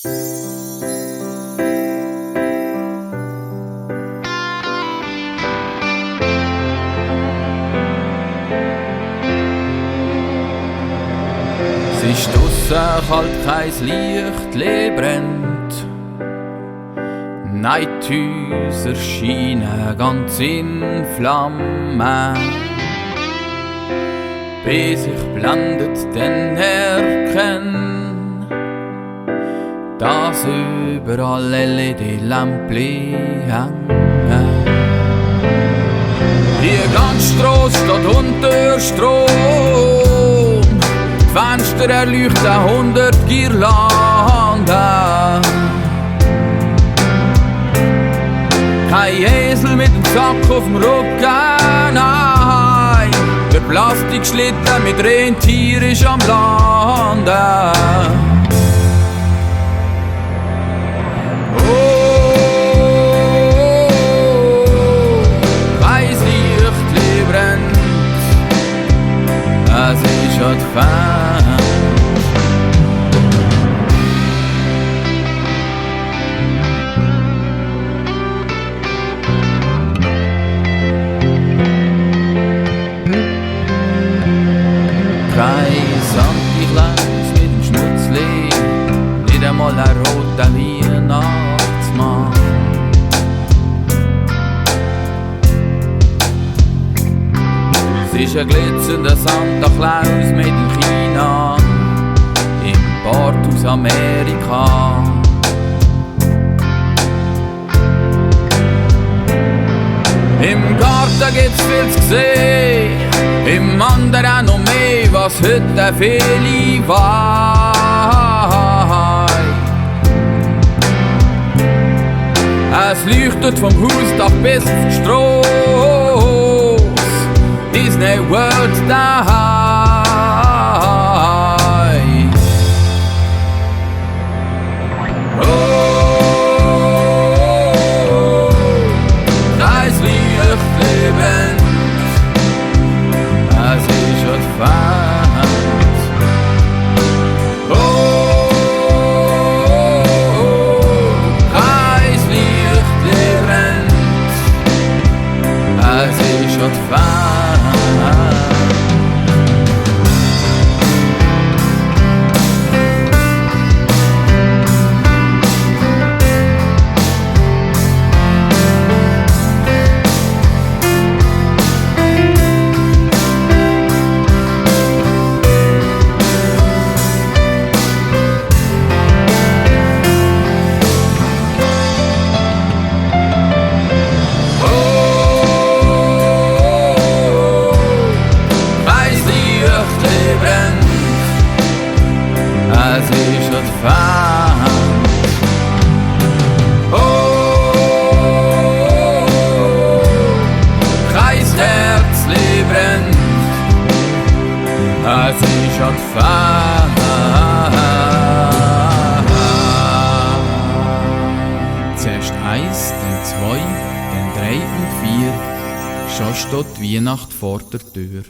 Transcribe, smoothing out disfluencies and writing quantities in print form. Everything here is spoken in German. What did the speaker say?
Es ist draussen kalt, kein Licht brennt. Nein, die Häuser scheinen ganz in Flammen. Bis ich blendet dann erkenne, dass überall LED-Lämpchen hängen. Die ganze Strasse steht unter Strom. Die Fenster erleuchten 100 Girlanden. Kein Esel mit dem Sack auf dem Rücken, nein. Der Plastikschlitten mit Rentier ist am Landen. Kein Licht brennt, es ist Advent. Kein Sandigleis mit dem Schmutzli, nicht einmal ein roter Weihnachtsmann. Es ist ein glitzernder Santa Claus mit in China, im Port aus Amerika. Im Garten gibt's viel zu sehen, im anderen noch mehr, was heute viele weiss. Es leuchtet vom Hausdach bis auf die Strasse, Disney World daheim. Das Licht brennt, es ist Advent. Kein Licht brennt, es ist Advent. Es ist Advent. Kein Herzli brennt, es ist Advent. Zuerst 1, dann 2, dann 3 und 4, schon steht die Weihnacht vor der Tür.